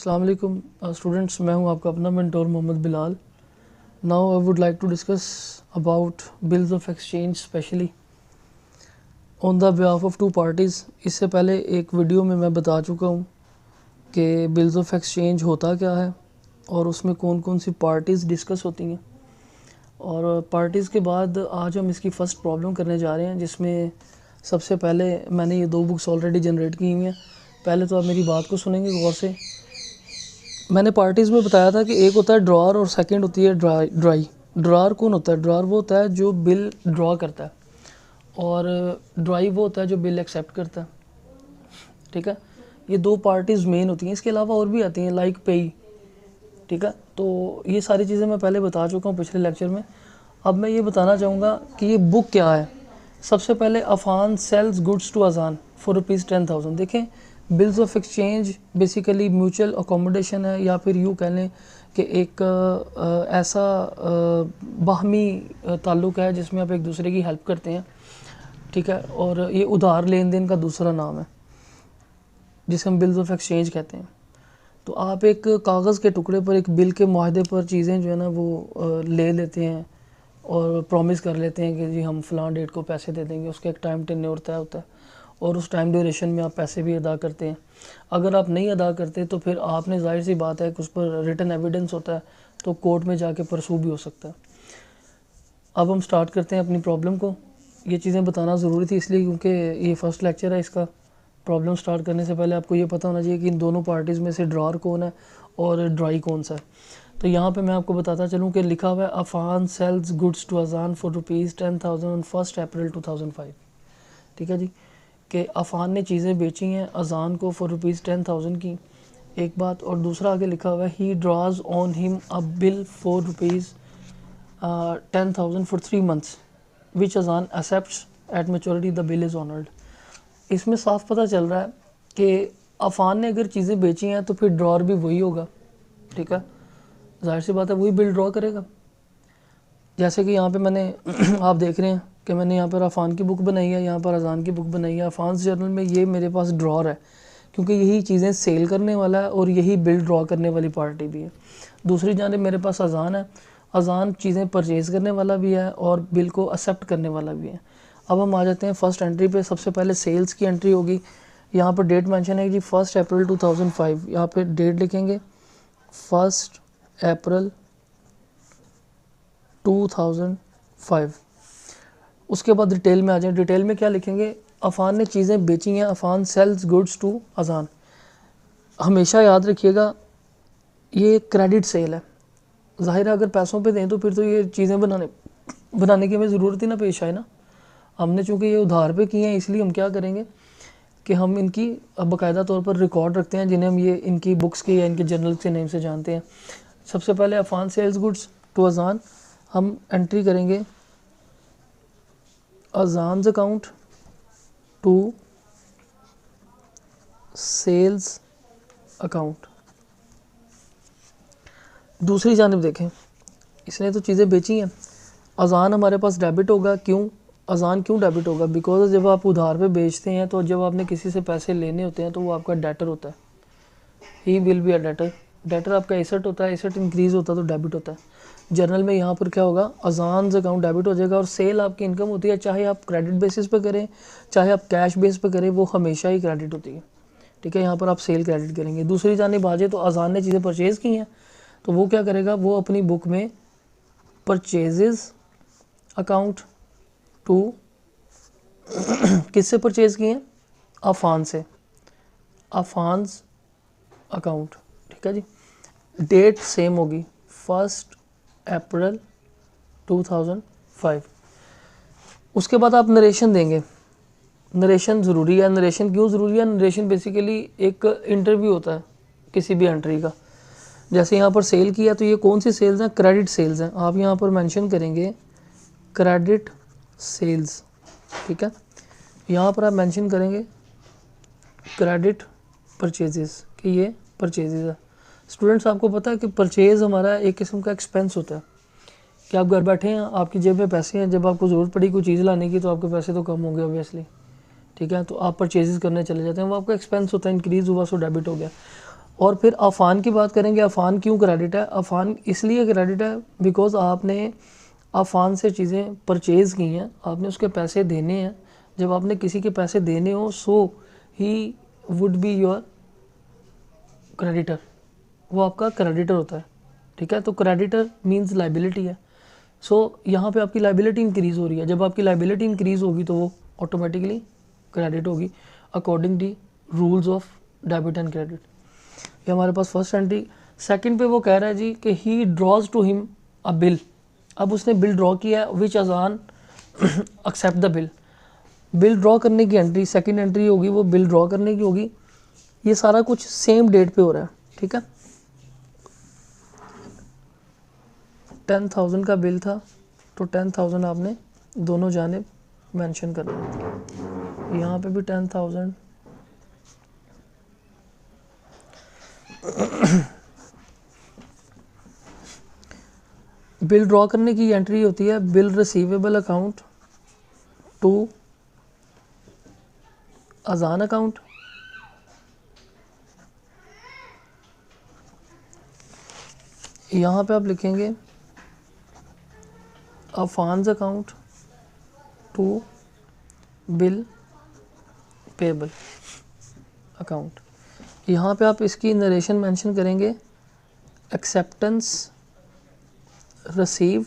अस्सलाम वालेकुम स्टूडेंट्स, मैं हूं आपका अपना mentor Mohammad Bilal. Now I would like to discuss about bills of exchange specially on the behalf of two parties. इससे पहले एक वीडियो में मैं बता चुका हूं कि बिल्स ऑफ एक्सचेंज होता क्या है और उसमें कौन कौन सी पार्टीज़ डिस्कस होती हैं। और पार्टीज़ के बाद आज हम इसकी फ़र्स्ट प्रॉब्लम करने जा रहे हैं, जिसमें सबसे पहले मैंने ये दो बुक्स ऑलरेडी जनरेट की हुई हैं। पहले तो आप मेरी बात को सुनेंगे गौर से। मैंने पार्टीज़ में बताया था कि एक होता है ड्रॉअर और सेकंड होती है ड्राई। ड्रॉअर कौन होता है? ड्रॉअर वो होता है जो बिल ड्रॉ करता है, और ड्राई वो होता है जो बिल एक्सेप्ट करता है। ठीक है, ये दो पार्टीज़ मेन होती हैं। इसके अलावा और भी आती हैं लाइक पेई। ठीक है, तो ये सारी चीज़ें मैं पहले बता चुका हूँ पिछले लेक्चर में। अब मैं ये बताना चाहूँगा कि ये बुक क्या है। सबसे पहले अफान सेल्स गुड्स टू अजान फॉर ₹10,000। देखें, bills of exchange basically mutual accommodation है, या फिर यूँ कह लें कि एक ऐसा बाहमी ताल्लुक़ है जिसमें आप एक दूसरे की हेल्प करते हैं। ठीक है, और ये उधार लेन देन का दूसरा नाम है जिसे हम बिल्स ऑफ एक्सचेंज कहते हैं। तो आप एक कागज़ के टुकड़े पर एक बिल के मुआहदे पर चीज़ें जो है ना वो ले लेते हैं और प्रॉमिस कर लेते हैं कि जी हम फ़लाँ डेट को पैसे दे देंगे। उसका एक टाइम टेन्योर तय होता है और उस टाइम ड्यूरेशन में आप पैसे भी अदा करते हैं। अगर आप नहीं अदा करते तो फिर आपने, जाहिर सी बात है कि उस पर रिटन एविडेंस होता है, तो कोर्ट में जाके परसू भी हो सकता है। अब हम स्टार्ट करते हैं अपनी प्रॉब्लम को। ये चीज़ें बताना ज़रूरी थी इसलिए क्योंकि ये फर्स्ट लेक्चर है इसका। प्रॉब्लम स्टार्ट करने से पहले आपको ये पता होना चाहिए कि इन दोनों पार्टीज़ में से ड्रॉअर कौन है और ड्राई कौन सा है। तो यहाँ पे मैं आपको बताता चलूँ कि लिखा हुआ है अफान सेल्स गुड्स टू अजान फॉर ₹10,000 ऑन 1 अप्रैल 2005। ठीक है जी, कि अफान ने चीज़ें बेची हैं अजान को फॉर ₹10,000 की, एक बात। और दूसरा आगे लिखा हुआ है ही drawers on him a bill for ₹10,000 for 3 months विच अजान accepts eight maturity the bill is honoured. इसमें साफ पता चल रहा है कि अफान ने अगर चीज़ें बेची हैं तो फिर ड्रॉअर भी वही होगा। ठीक है, जाहिर सी बात है वही बिल ड्रॉ करेगा। जैसे कि यहाँ पे मैंने आप देख रहे हैं कि मैंने यहाँ पर अफान की बुक बनाई है, यहाँ पर अजान की बुक बनाई है। अफान्स जर्नल में ये मेरे पास ड्रॉअर है क्योंकि यही चीज़ें सेल करने वाला है और यही बिल ड्रॉ करने वाली पार्टी भी है। दूसरी जानिब मेरे पास अजान है। अजान चीज़ें परचेज़ करने वाला भी है और बिल को एक्सेप्ट करने वाला भी है। अब हम आ जाते हैं फर्स्ट एंट्री पे। सबसे पहले सेल्स की एंट्री होगी। यहाँ पर डेट मेंशन है जी 1 अप्रैल 2005। यहाँ पे डेट लिखेंगे 1 अप्रैल 2005। उसके बाद डिटेल में आ जाए। डिटेल में क्या लिखेंगे? अफान ने चीज़ें बेची हैं। अफान सेल्स गुड्स टू अजान। हमेशा याद रखिएगा ये क्रेडिट सेल है। ज़ाहिर है अगर पैसों पे दें तो फिर तो ये चीज़ें बनाने की हमें ज़रूरत ही ना पेश आए ना। हमने चूँकि ये उधार पे किए हैं इसलिए हम क्या करेंगे कि हम इनकी बाकायदा तौर पर रिकॉर्ड रखते हैं, जिन्हें हम ये इनकी बुक्स के या इनके जर्नल के नेम से जानते हैं। सबसे पहले अफान सेल्स गुड्स टू अजान हम एंट्री करेंगे अजान्स अकाउंट टू सेल्स अकाउंट। दूसरी जानिब देखें, इसने तो चीज़ें बेची हैं। अजान हमारे पास डेबिट होगा। क्यों अजान क्यों डेबिट होगा? बिकॉज जब आप उधार पे बेचते हैं तो जब आपने किसी से पैसे लेने होते हैं तो वो आपका डेटर होता है। He will be a debtor. Debtor आपका एसेट होता है। एसेट इंक्रीज़ होता है तो डेबिट होता है। जर्नल में यहाँ पर क्या होगा? अजान्स अकाउंट डेबिट हो जाएगा। और सेल आपकी इनकम होती है, चाहे आप क्रेडिट बेसिस पे करें चाहे आप कैश बेस पे करें, वो हमेशा ही क्रेडिट होती है। ठीक है, यहाँ पर आप सेल क्रेडिट करेंगे। दूसरी जानिब आ जाए तो अजान ने चीज़ें परचेज़ की हैं तो वो क्या करेगा? वो अपनी बुक में परचेजेस अकाउंट टू किससे परचेज़ किए हैं? अफान से। अफान्स अकाउंट। ठीक है जी, डेट सेम होगी 1 अप्रैल 2005। उसके बाद आप नरेशन देंगे। नरेशन ज़रूरी है। नरेशन क्यों ज़रूरी है? नरेशन बेसिकली एक इंटरव्यू होता है किसी भी एंट्री का। जैसे यहाँ पर सेल किया तो ये कौन सी सेल्स हैं? क्रेडिट सेल्स हैं। आप यहाँ पर मेंशन करेंगे क्रेडिट सेल्स। ठीक है, यहाँ पर आप मेंशन करेंगे क्रेडिट परचेजेस कि ये परचेजेस है। स्टूडेंट्स, आपको पता है कि परचेज़ हमारा एक किस्म का एक्सपेंस होता है कि आप घर बैठे हैं, आपकी जेब में पैसे हैं, जब आपको ज़रूरत पड़ी कोई चीज़ लाने की तो आपके पैसे तो कम होंगे ऑब्वियसली। ठीक है, तो आप परचेजेस करने चले जाते हैं, वो आपका एक्सपेंस होता है, इंक्रीज़ हुआ सो डेबिट हो गया। और फिर अफ़ान की बात करेंगे। अफ़ान क्यों क्रेडिट है? अफ़ान इसलिए क्रेडिट है बिकॉज़ आपने अफ़ान से चीज़ें परचेज़ की हैं, आपने उसके पैसे देने हैं। जब आपने किसी के पैसे देने हो so he would be your creditor, वो आपका क्रेडिटर होता है, ठीक है। तो क्रेडिटर मींस लाइबिलिटी है। सो यहाँ पे आपकी लाइबिलिटी इंक्रीज़ हो रही है। जब आपकी लाइबिलिटी इंक्रीज़ होगी तो वो ऑटोमेटिकली क्रेडिट होगी according the rules of debit and credit. ये हमारे पास फर्स्ट एंट्री। सेकंड पे वो कह रहा है जी कि he draws to him a bill. अब उसने बिल ड्रॉ किया है, विच अजान accept the bill. Bill draw करने की एंट्री, सेकंड एंट्री होगी वो बिल ड्रॉ करने की होगी। ये सारा कुछ सेम डेट पे हो रहा है, ठीक है। 10,000 का बिल था तो 10,000 आपने दोनों जानिब मेंशन करना है। यहाँ पे भी 10,000, बिल ड्रॉ करने की एंट्री होती है बिल रिसीवेबल अकाउंट टू अजान अकाउंट। यहाँ पे आप लिखेंगे अफान्स account to bill payable account. यहाँ पे आप इसकी नरेशन मेंशन करेंगे एक्सेप्टेंस रिसीव।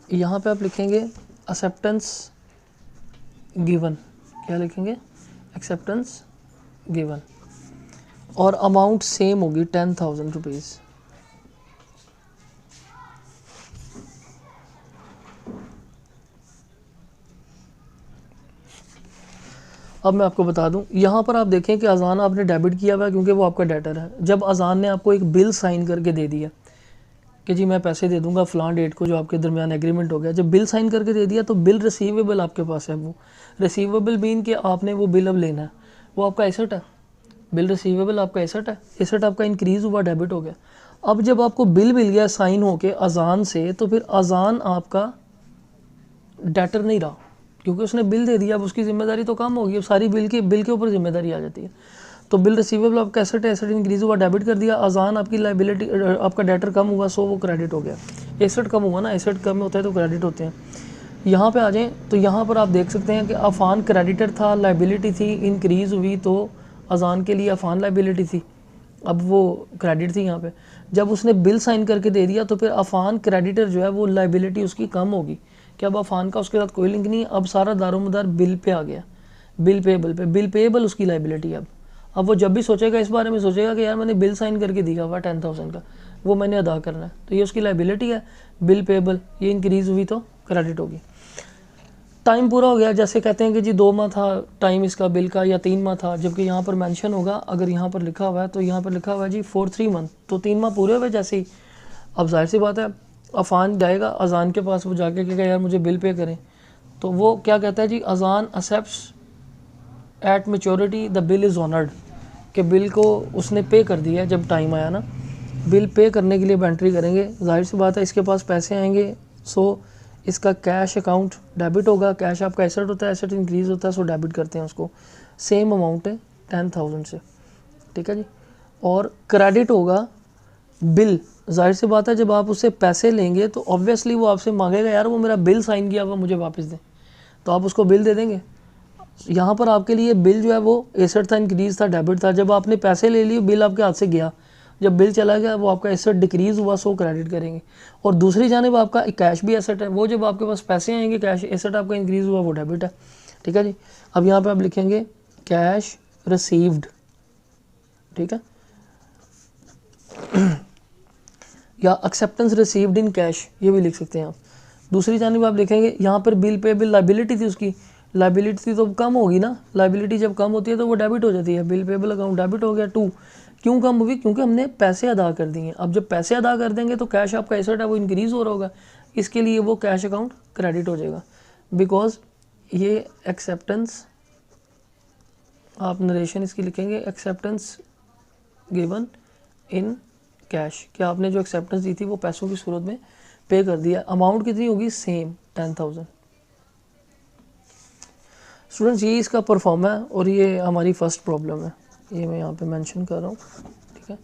यहाँ पे आप लिखेंगे एक्सेप्टेंस गिवन। क्या लिखेंगे? Acceptance given. और अमाउंट सेम होगी 10,000 रुपीज़। अब मैं आपको बता दूं, यहाँ पर आप देखें कि अजान आपने डेबिट किया हुआ है क्योंकि वो आपका डेटर है। जब अजान ने आपको एक बिल साइन करके दे दिया कि जी मैं पैसे दे दूंगा फ़लाँ डेट को, जो आपके दरमियान एग्रीमेंट हो गया, जब बिल साइन करके दे दिया तो बिल रिसीवेबल आपके पास है। वो रिसीवेबल मीन कि आपने वो बिल अब लेना है, वो आपका एसेट है। बिल रिसीवेबल आपका एसेट है, एसेट आपका इंक्रीज़ हुआ, डेबिट हो गया। अब जब आपको बिल मिल गया साइन होके अजान से, तो फिर अजान आपका डेटर नहीं रहा क्योंकि उसने बिल दे दिया। अब उसकी जिम्मेदारी तो कम होगी, अब सारी बिल के ऊपर जिम्मेदारी आ जाती है। तो बिल रिसीवेबल आपका एसेट है, एसेट इंक्रीज़ हुआ, डेबिट कर दिया। अजान आपकी लाइबिलिटी, आपका डेटर कम हुआ, सो वो क्रेडिट हो गया। एसेट कम हुआ ना, एसेट कम होता है तो क्रेडिट होते हैं। यहाँ पे आ जाएँ तो यहाँ पर आप देख सकते हैं कि अफ़ान क्रेडिटर था, लाइबिलिटी थी, इंक्रीज़ हुई तो अजान के लिए अफ़ान लाइबिलिटी थी, अब वो क्रेडिट थी यहाँ पे। जब उसने बिल साइन करके दे दिया तो फिर अफ़ान क्रेडिटर जो है वो लाइबिलिटी उसकी कम होगी कि अब अफ़ान का उसके साथ कोई लिंक नहीं है। अब सारा दारोमदार बिल पे आ गया, बिल पेबल पे। बिल पेबल उसकी लाइबिलिटी है। अब वो जब भी सोचेगा इस बारे में सोचेगा कि यार मैंने बिल साइन करके दिया हुआ 10,000 का, वो मैंने अदा करना है, तो ये उसकी लाइबिलिटी है। बिल पेबल ये इंक्रीज़ हुई तो क्रेडिट होगी। टाइम पूरा हो गया, जैसे कहते हैं कि जी 2 माह था टाइम इसका बिल का या 3 माह था, जबकि यहाँ पर मेंशन होगा, अगर यहाँ पर लिखा हुआ है तो यहाँ पर लिखा हुआ है जी 3 मंथ, तो 3 माह पूरे हुए जैसे ही। अब जाहिर सी बात है अफ़ान जाएगा अजान के पास, वो जाके कहेगा यार मुझे बिल पे करें, तो वो क्या कहता है जी अजान accepts eight maturity the bill is honoured, कि बिल को उसने पे कर दिया। जब टाइम आया ना बिल पे करने के लिए एंट्री करेंगे, जाहिर सी बात है इसके पास पैसे आएंगे, सो इसका कैश अकाउंट डेबिट होगा। कैश आपका एसेट होता है, एसेट इंक्रीज़ होता है, सो डेबिट करते हैं उसको। सेम अमाउंट है 10,000 से, ठीक है जी। और क्रेडिट होगा बिल। जाहिर सी बात है जब आप उससे पैसे लेंगे तो ऑब्वियसली वो आपसे मांगेगा यार वो मेरा बिल साइन किया हुआ मुझे वापस दें, तो आप उसको बिल दे देंगे। यहाँ पर आपके लिए बिल जो है वो एसेट था, इंक्रीज़ था, डेबिट था। जब आपने पैसे ले लिए बिल आपके हाथ से गया, जब बिल चला गया वो आपका एसेट डिक्रीज़ हुआ, सो क्रेडिट करेंगे। और दूसरी जानिब आपका कैश भी एसेट है, वो जब आपके पास पैसे आएंगे कैश एसेट आपका इंक्रीज़ हुआ, वो डेबिट है, ठीक है जी। अब यहाँ पे आप लिखेंगे कैश रिसीव्ड, ठीक है, या एक्सेप्टेंस रिसीव्ड इन कैश, ये भी लिख सकते हैं आप। दूसरी जानिब आप लिखेंगे यहाँ पर बिल पे बिल लाइबिलिटी थी, उसकी लाइबिलिटी थी तो कम होगी ना, लाइबिलिटी जब कम होती है तो वो डेबिट हो जाती है। बिल पेबल अकाउंट डेबिट हो गया 2। क्यों कम हुई? क्योंकि हमने पैसे अदा कर दिए। अब जब पैसे अदा कर देंगे तो कैश आपका एसेट है वो इंक्रीज़ हो रहा होगा, इसके लिए वो कैश अकाउंट क्रेडिट हो जाएगा। बिकॉज ये एक्सेप्टेंस, आप नरेशन इसकी लिखेंगे एक्सेप्टेंस गिवन इन कैश, कि आपने जो एक्सेप्टेंस दी थी वो पैसों की सूरत में पे कर दिया। अमाउंट कितनी होगी? सेम 10,000। स्टूडेंट्स ये इसका परफॉर्मा है और ये हमारी फर्स्ट प्रॉब्लम है, ये मैं यहाँ पे मेंशन कर रहा हूँ, ठीक है।